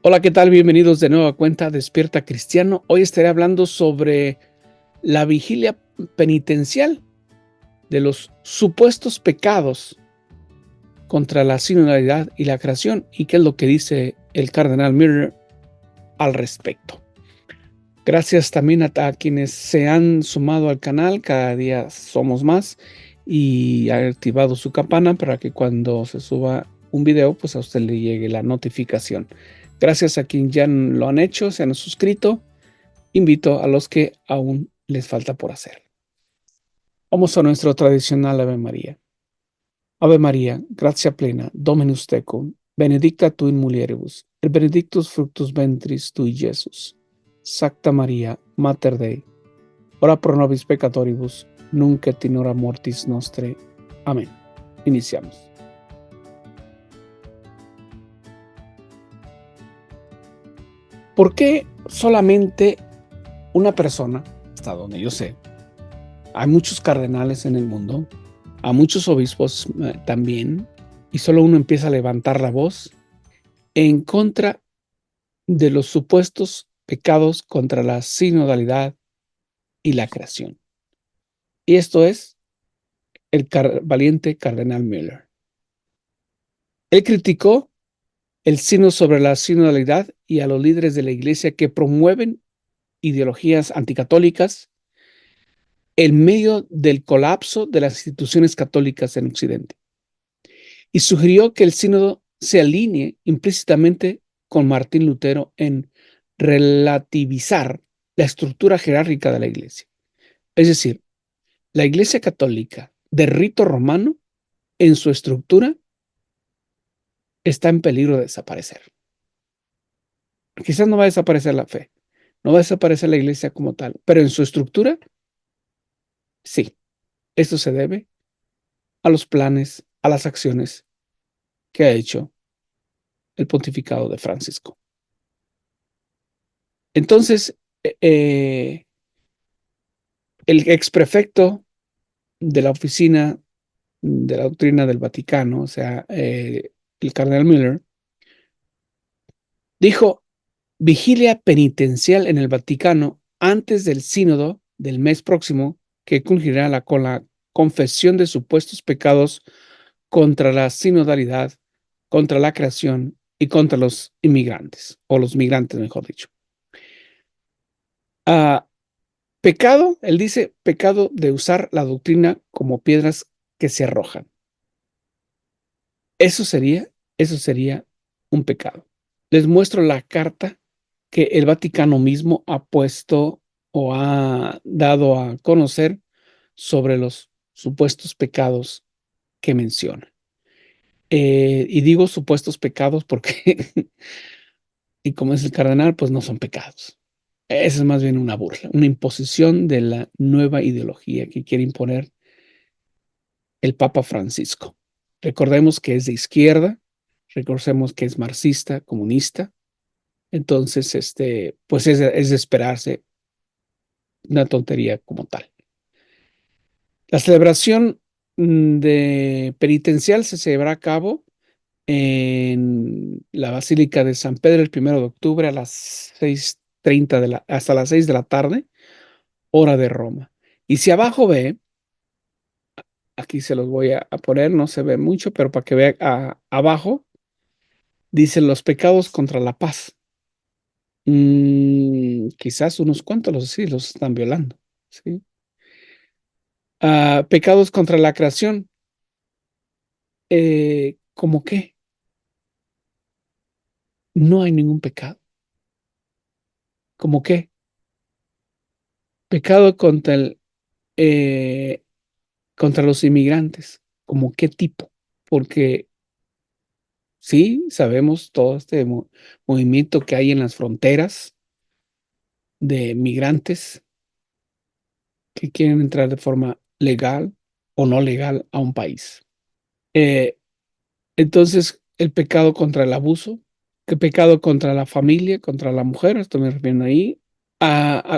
Hola, ¿qué tal? Bienvenidos de nuevo a cuenta Despierta Cristiano. Hoy estaré hablando sobre la vigilia penitencial de los supuestos pecados contra la sinodalidad y la creación y qué es lo que dice el cardenal Miller al respecto. Gracias también a quienes se han sumado al canal, cada día somos más, y ha activado su campana para que cuando se suba un video, pues a usted le llegue la notificación. Gracias a quienes ya lo han hecho, se han suscrito. Invito a los que aún les falta por hacer. Vamos a nuestro tradicional Ave María. Ave María, gratia plena, Dominus tecum, benedicta tu in mulieribus, et benedictus fructus ventris tui, Iesus. Sacta Maria, Mater Dei, ora pro nobis peccatoribus, nunc et in hora mortis nostre. Amén. Iniciamos. ¿Por qué solamente una persona, hasta donde yo sé? Hay muchos cardenales en el mundo, a muchos obispos también, y solo uno empieza a levantar la voz en contra de los supuestos pecados contra la sinodalidad y la creación. Y esto es el valiente cardenal Müller. Él criticó el sínodo sobre la sinodalidad y a los líderes de la iglesia que promueven ideologías anticatólicas en medio del colapso de las instituciones católicas en Occidente. Y sugirió que el sínodo se alinee implícitamente con Martín Lutero en relativizar la estructura jerárquica de la iglesia. Es decir, la iglesia católica de rito romano, en su estructura, está en peligro de desaparecer. Quizás no va a desaparecer la fe, no va a desaparecer la iglesia como tal, pero en su estructura, sí. Esto se debe a los planes, a las acciones que ha hecho el pontificado de Francisco. Entonces, el exprefecto de la oficina de la doctrina del Vaticano, o sea, el cardenal Müller, dijo: vigilia penitencial en el Vaticano antes del sínodo del mes próximo, que concluirá con la confesión de supuestos pecados contra la sinodalidad, contra la creación y contra los inmigrantes, o los migrantes, mejor dicho. Pecado, él dice, pecado de usar la doctrina como piedras que se arrojan. Eso sería un pecado. Les muestro la carta que el Vaticano mismo ha puesto o ha dado a conocer sobre los supuestos pecados que menciona. Y digo supuestos pecados porque, y como es el cardenal, pues no son pecados. Eso es más bien una burla, una imposición de la nueva ideología que quiere imponer el Papa Francisco. Recordemos que es de izquierda, recordemos que es marxista, comunista. Entonces, pues es de esperarse una tontería como tal. La celebración de penitencial se llevará a cabo en la Basílica de San Pedro el 1 de octubre a las 6:30 hasta las 6 de la tarde, hora de Roma. Y si abajo ve, aquí se los voy a poner, no se ve mucho, pero para que vea abajo, dice los pecados contra la paz. Quizás unos cuantos los están violando, ¿sí? Pecados contra la creación. ¿Cómo qué? No hay ningún pecado. ¿Cómo qué? Pecado contra los inmigrantes. ¿Cómo qué tipo? Porque sí, sabemos todo este movimiento que hay en las fronteras de migrantes que quieren entrar de forma legal o no legal a un país. Entonces, el pecado contra el abuso, el pecado contra la familia, contra la mujer, esto me refiero ahí,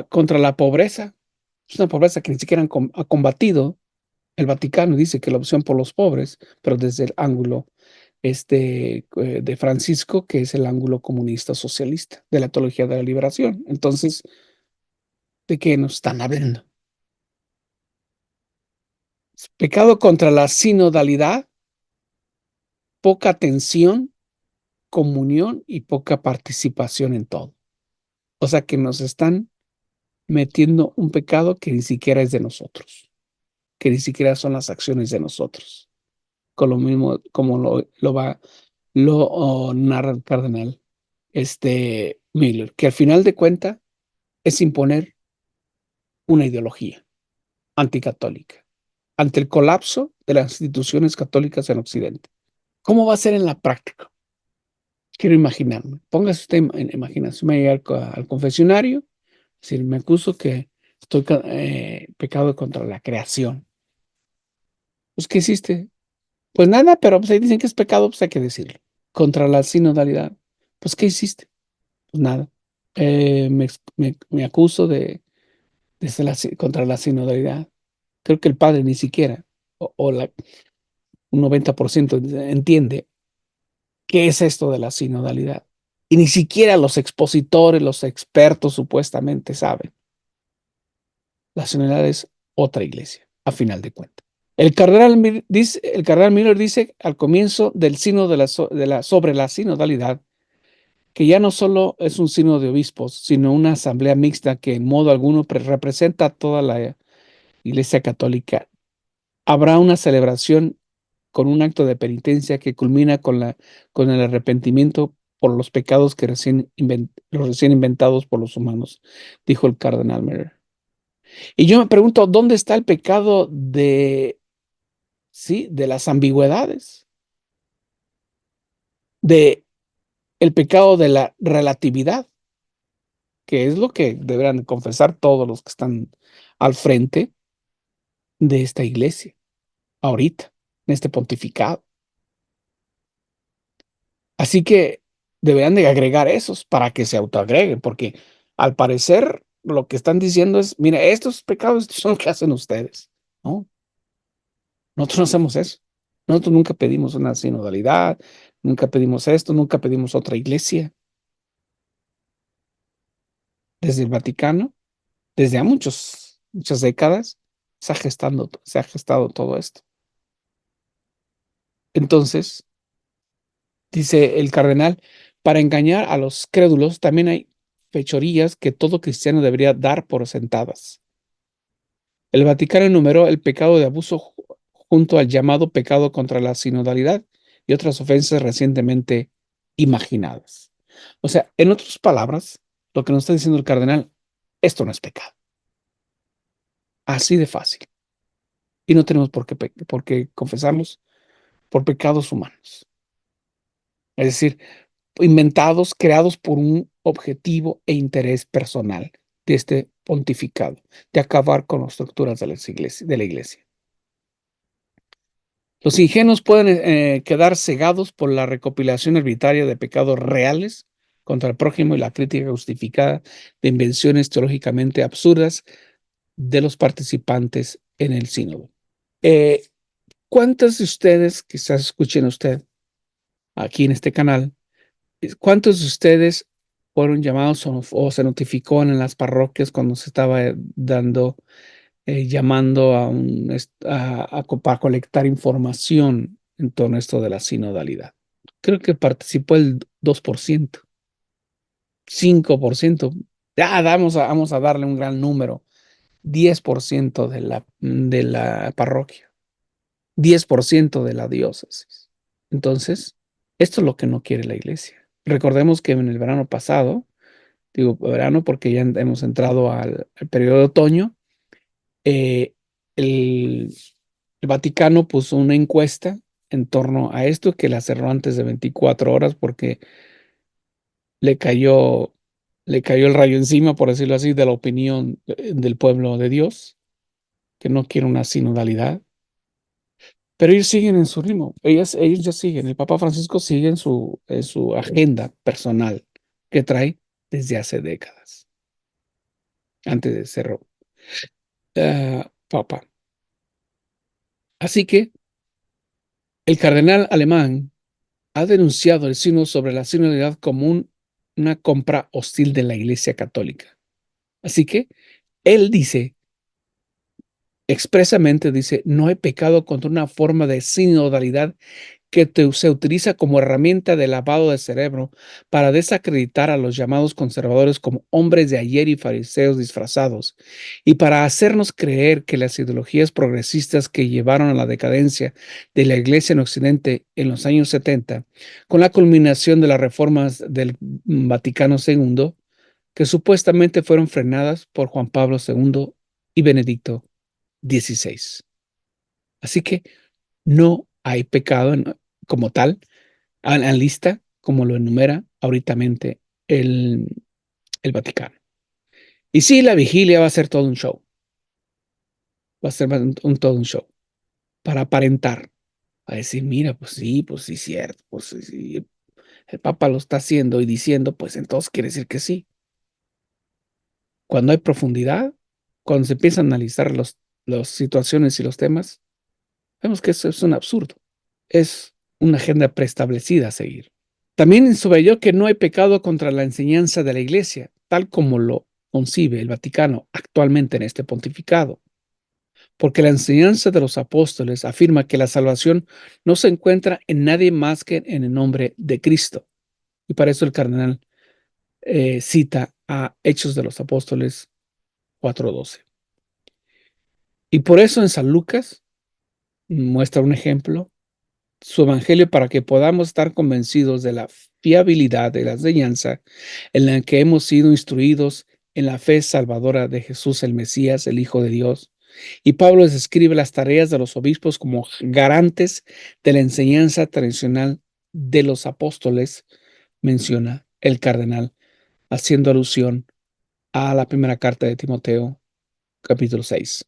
contra la pobreza. Es una pobreza que ni siquiera ha combatido. El Vaticano dice que la opción por los pobres, pero desde el ángulo de Francisco, que es el ángulo comunista socialista de la teología de la liberación. Entonces, ¿de qué nos están hablando? Pecado contra la sinodalidad, poca atención, comunión y poca participación en todo. O sea que nos están metiendo un pecado que ni siquiera es de nosotros, que ni siquiera son las acciones de nosotros, con lo mismo como lo narra el cardenal Miller, que al final de cuentas es imponer una ideología anticatólica ante el colapso de las instituciones católicas en Occidente. ¿Cómo va a ser en la práctica? Quiero imaginarme. Póngase usted en imaginación. Me llega al confesionario, es decir, me acuso que estoy pecado contra la creación. Pues, ¿qué hiciste? Pues nada, pero pues ahí dicen que es pecado, pues hay que decirlo. Contra la sinodalidad. Pues, ¿qué hiciste? Pues nada. Me acuso contra la sinodalidad. Creo que el padre ni siquiera, un 90% entiende qué es esto de la sinodalidad. Y ni siquiera los expositores, los expertos supuestamente saben. La sinodalidad es otra iglesia, a final de cuentas. El cardenal Miller dice al comienzo del sínodo sobre la sinodalidad que ya no solo es un sínodo de obispos, sino una asamblea mixta que en modo alguno representa a toda la Iglesia Católica. Habrá una celebración con un acto de penitencia que culmina con el arrepentimiento por los pecados los recién inventados por los humanos, dijo el cardenal Miller. Y yo me pregunto, ¿dónde está el pecado de las ambigüedades? De el pecado de la relatividad, que es lo que deberán confesar todos los que están al frente de esta iglesia, ahorita, en este pontificado. Así que deberían de agregar esos para que se autoagreguen, porque al parecer lo que están diciendo es, mira, estos pecados son los que hacen ustedes, ¿no? Nosotros no hacemos eso. Nosotros nunca pedimos una sinodalidad, nunca pedimos esto, nunca pedimos otra iglesia. Desde el Vaticano, desde a muchas décadas, se ha gestado todo esto. Entonces, dice el cardenal, para engañar a los crédulos también hay fechorías que todo cristiano debería dar por sentadas. El Vaticano enumeró el pecado de abuso junto al llamado pecado contra la sinodalidad y otras ofensas recientemente imaginadas. O sea, en otras palabras, lo que nos está diciendo el cardenal, esto no es pecado. Así de fácil. Y no tenemos por qué confesarlos por pecados humanos. Es decir, inventados, creados por un objetivo e interés personal de este pontificado, de acabar con las estructuras de la iglesia. Los ingenuos pueden quedar cegados por la recopilación arbitraria de pecados reales contra el prójimo y la crítica justificada de invenciones teológicamente absurdas de los participantes en el sínodo. Eh, ¿Cuántos de ustedes, quizás escuchen usted aquí en este canal, cuántos de ustedes fueron llamados o se notificó en las parroquias cuando se estaba llamando para colectar información en torno a esto de la sinodalidad? Creo que participó el 2%, 5%. Ya vamos a darle un gran número, 10% de la parroquia, 10% de la diócesis. Entonces, esto es lo que no quiere la iglesia. Recordemos que en el verano pasado, digo verano porque ya hemos entrado al periodo de otoño, eh, el, el Vaticano puso una encuesta en torno a esto que la cerró antes de 24 horas porque le cayó, le cayó el rayo encima, por decirlo así, de la opinión del pueblo de Dios, que no quiere una sinodalidad. Pero ellos siguen en su ritmo, ellos ya siguen, el Papa Francisco sigue en su agenda personal que trae desde hace décadas, antes de ser Papa. Así que el cardenal alemán ha denunciado el sínodo sobre la sinodalidad como una compra hostil de la Iglesia Católica. Así que él dice, expresamente dice, no hay pecado contra una forma de sinodalidad que se utiliza como herramienta de lavado de cerebro para desacreditar a los llamados conservadores como hombres de ayer y fariseos disfrazados, y para hacernos creer que las ideologías progresistas que llevaron a la decadencia de la Iglesia en Occidente en los años 70, con la culminación de las reformas del Vaticano II, que supuestamente fueron frenadas por Juan Pablo II y Benedicto XVI. Así que no hay pecado como tal, a la lista, como lo enumera ahorita el Vaticano. Y sí, la vigilia va a ser todo un show, va a ser todo un show, para aparentar, a decir, mira, pues sí, cierto, pues sí, sí, el Papa lo está haciendo y diciendo, pues entonces quiere decir que sí. Cuando hay profundidad, cuando se empieza a analizar las situaciones y los temas, vemos que eso es un absurdo, es una agenda preestablecida a seguir. También subrayó que no hay pecado contra la enseñanza de la Iglesia, tal como lo concibe el Vaticano actualmente en este pontificado, porque la enseñanza de los apóstoles afirma que la salvación no se encuentra en nadie más que en el nombre de Cristo. Y para eso el cardenal cita a Hechos de los Apóstoles 4:12. Y por eso en San Lucas muestra un ejemplo su evangelio para que podamos estar convencidos de la fiabilidad de la enseñanza en la que hemos sido instruidos en la fe salvadora de Jesús el Mesías, el Hijo de Dios. Y Pablo describe las tareas de los obispos como garantes de la enseñanza tradicional de los apóstoles, menciona el cardenal, haciendo alusión a la primera carta de Timoteo, capítulo 6.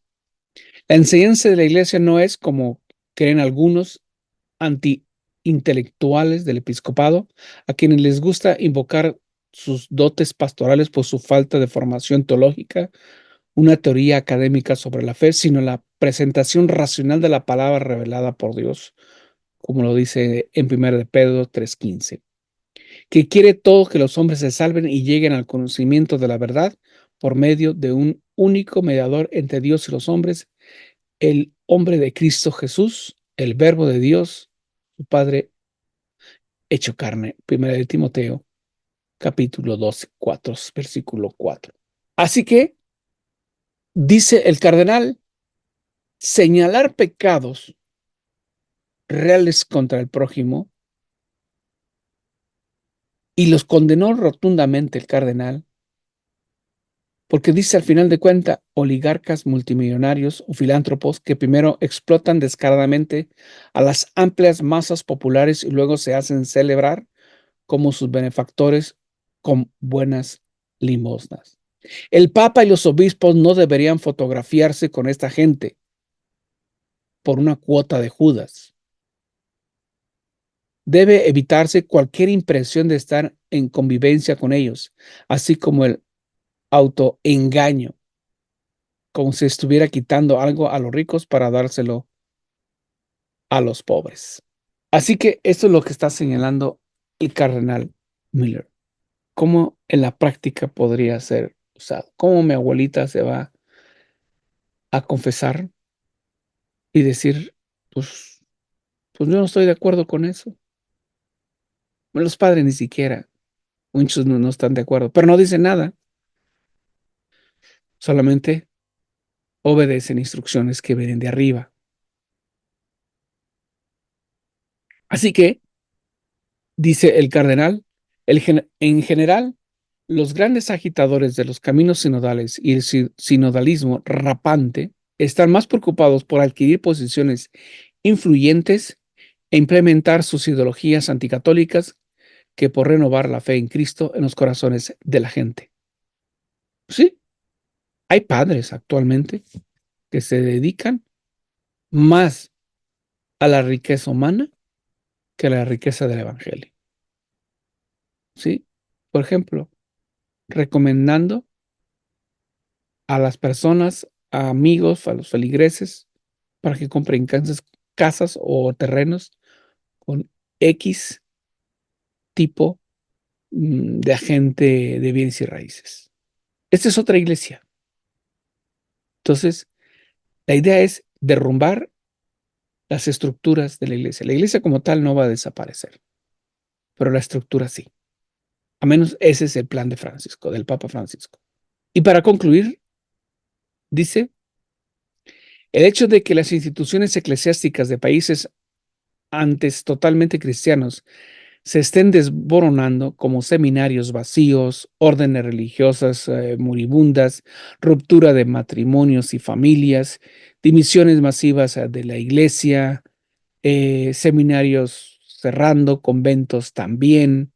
La enseñanza de la iglesia no es, como creen algunos, anti-intelectuales del episcopado, a quienes les gusta invocar sus dotes pastorales por su falta de formación teológica, una teoría académica sobre la fe, sino la presentación racional de la palabra revelada por Dios, como lo dice en 1 de Pedro 3:15, que quiere todo que los hombres se salven y lleguen al conocimiento de la verdad por medio de un único mediador entre Dios y los hombres, el hombre de Cristo Jesús, el Verbo de Dios, su Padre hecho carne. Primera de Timoteo, capítulo 12, 4, versículo 4. Así que, dice el cardenal, señalar pecados reales contra el prójimo, y los condenó rotundamente el cardenal, porque dice al final de cuentas, oligarcas multimillonarios o filántropos que primero explotan descaradamente a las amplias masas populares y luego se hacen celebrar como sus benefactores con buenas limosnas. El Papa y los obispos no deberían fotografiarse con esta gente por una cuota de Judas. Debe evitarse cualquier impresión de estar en convivencia con ellos, así como el autoengaño, como si estuviera quitando algo a los ricos para dárselo a los pobres. Así que esto es lo que está señalando el cardenal Miller. ¿Cómo en la práctica podría ser usado? ¿Cómo mi abuelita se va a confesar y decir, pues, pues yo no estoy de acuerdo con eso? Los padres ni siquiera, muchos no están de acuerdo, pero no dicen nada, solamente obedecen instrucciones que vienen de arriba. Así que, dice el cardenal, en general, los grandes agitadores de los caminos sinodales y el sinodalismo rapante están más preocupados por adquirir posiciones influyentes e implementar sus ideologías anticatólicas que por renovar la fe en Cristo en los corazones de la gente. Sí, hay padres actualmente que se dedican más a la riqueza humana que a la riqueza del evangelio. Sí, por ejemplo, recomendando a las personas, a amigos, a los feligreses, para que compren casas o terrenos con X tipo de agente de bienes y raíces. Esta es otra iglesia. Entonces, la idea es derrumbar las estructuras de la iglesia. La iglesia como tal no va a desaparecer, pero la estructura sí. A menos ese es el plan de Francisco, del Papa Francisco. Y para concluir, dice, el hecho de que las instituciones eclesiásticas de países antes totalmente cristianos se estén desboronando como seminarios vacíos, órdenes religiosas moribundas, ruptura de matrimonios y familias, dimisiones masivas de la iglesia, seminarios cerrando, conventos también,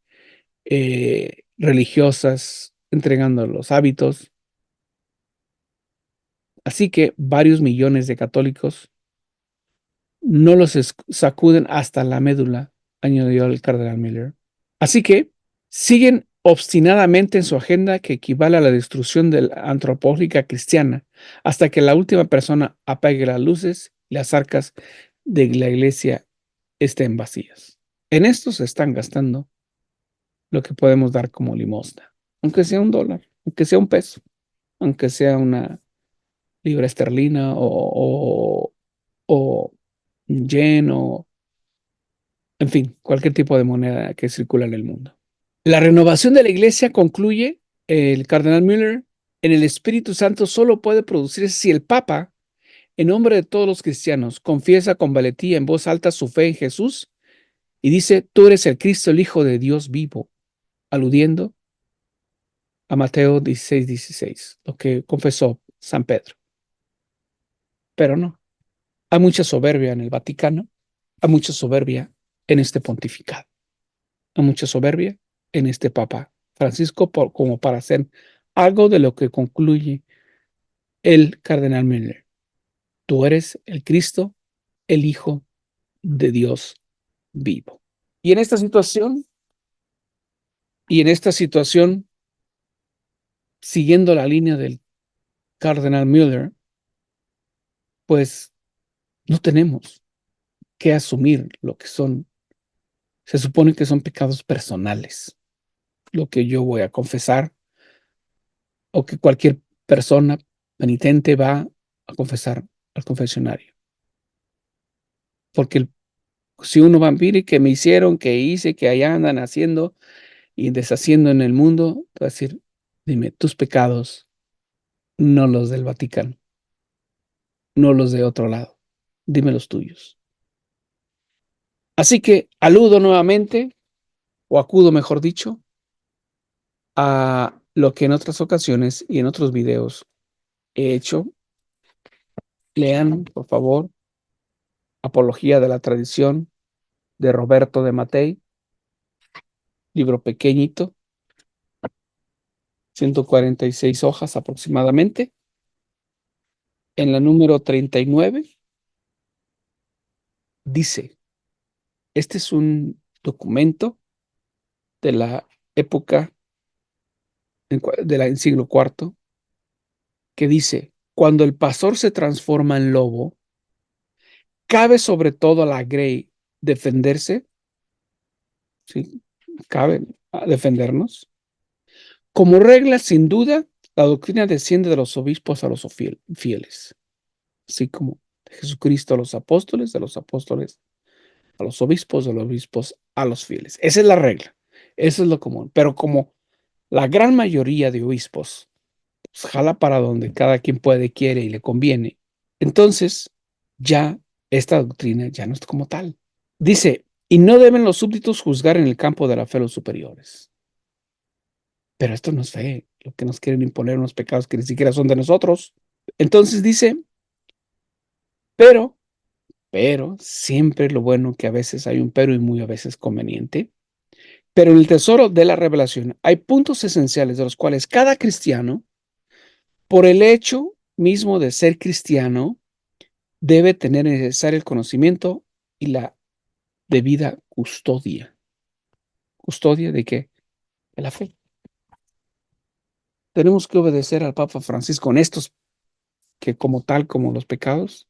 religiosas entregando los hábitos. Así que varios millones de católicos no los sacuden hasta la médula, añadió el cardenal Miller. Así que siguen obstinadamente en su agenda que equivale a la destrucción de la antropológica cristiana, hasta que la última persona apague las luces y las arcas de la iglesia estén vacías. En esto se están gastando lo que podemos dar como limosna, aunque sea $1, aunque sea $1, aunque sea una libra esterlina o un yen o, en fin, cualquier tipo de moneda que circula en el mundo. La renovación de la iglesia, concluye el cardenal Müller, en el Espíritu Santo solo puede producirse si el Papa, en nombre de todos los cristianos, confiesa con valentía en voz alta su fe en Jesús y dice, tú eres el Cristo, el Hijo de Dios vivo, aludiendo a Mateo 16:16, lo que confesó San Pedro. Pero no, hay mucha soberbia en el Vaticano, hay mucha soberbia en este pontificado, hay mucha soberbia en este Papa Francisco como para hacer algo de lo que concluye el cardenal Müller. Tú eres el Cristo, el Hijo de Dios vivo. Y en esta situación, siguiendo la línea del cardenal Müller, pues no tenemos que asumir lo que son, se supone que son pecados personales, lo que yo voy a confesar o que cualquier persona penitente va a confesar al confesionario. Porque si uno va a ir y que me hicieron, que hice, que allá andan haciendo y deshaciendo en el mundo, va a decir, dime, tus pecados, no los del Vaticano, no los de otro lado, dime los tuyos. Así que aludo nuevamente, o acudo mejor dicho, a lo que en otras ocasiones y en otros videos he hecho. Lean, por favor, Apología de la Tradición de Roberto de Mattei, libro pequeñito, 146 hojas aproximadamente. En la número 39 dice, este es un documento de la época del siglo IV, que dice, cuando el pastor se transforma en lobo, cabe sobre todo a la grey defenderse, ¿sí? Cabe defendernos. Como regla, sin duda, la doctrina desciende de los obispos a los fieles, así como de Jesucristo a los apóstoles, de los apóstoles a los obispos, de los obispos a los fieles. Esa es la regla, eso es lo común. Pero como la gran mayoría de obispos pues, jala para donde cada quien puede, quiere y le conviene, entonces ya esta doctrina ya no es como tal. Dice, y no deben los súbditos juzgar en el campo de la fe a los superiores. Pero esto no es fe, lo que nos quieren imponer unos pecados que ni siquiera son de nosotros. Entonces dice, pero, siempre lo bueno que a veces hay un pero y muy a veces conveniente. Pero en el tesoro de la revelación hay puntos esenciales de los cuales cada cristiano, por el hecho mismo de ser cristiano, debe tener necesario el conocimiento y la debida custodia. ¿Custodia de qué? De la fe. Tenemos que obedecer al Papa Francisco en estos que como tal, como los pecados,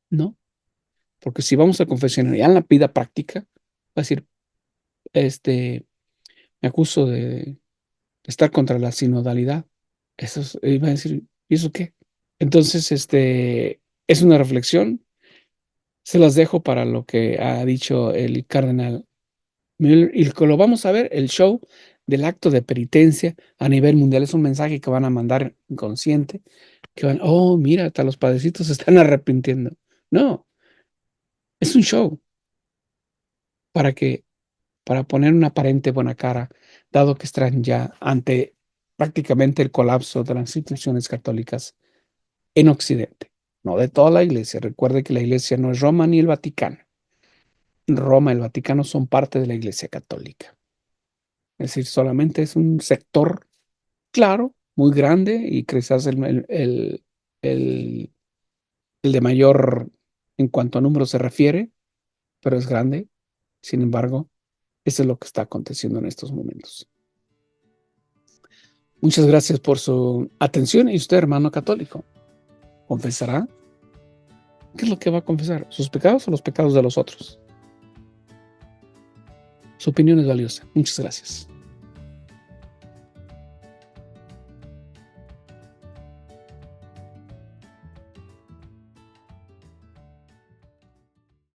no. Porque si vamos a confesionar ya en la vida práctica, va a decir, me acuso de estar contra la sinodalidad. Eso iba a decir, ¿y eso qué? Entonces, es una reflexión. Se las dejo para lo que ha dicho el cardenal Müller y que lo vamos a ver, el show del acto de penitencia a nivel mundial. Es un mensaje que van a mandar inconsciente, que van, oh, mira, hasta los padrecitos se están arrepintiendo. No, es un show para que, para poner una aparente buena cara, dado que están ya ante prácticamente el colapso de las instituciones católicas en Occidente, no de toda la iglesia. Recuerde que la iglesia no es Roma ni el Vaticano. Roma y el Vaticano son parte de la iglesia católica. Es decir, solamente es un sector claro, muy grande y quizás el- el de mayor en cuanto a número se refiere, pero es grande. Sin embargo, eso es lo que está aconteciendo en estos momentos. Muchas gracias por su atención y usted, hermano católico, ¿confesará? ¿Qué es lo que va a confesar? ¿Sus pecados o los pecados de los otros? Su opinión es valiosa. Muchas gracias.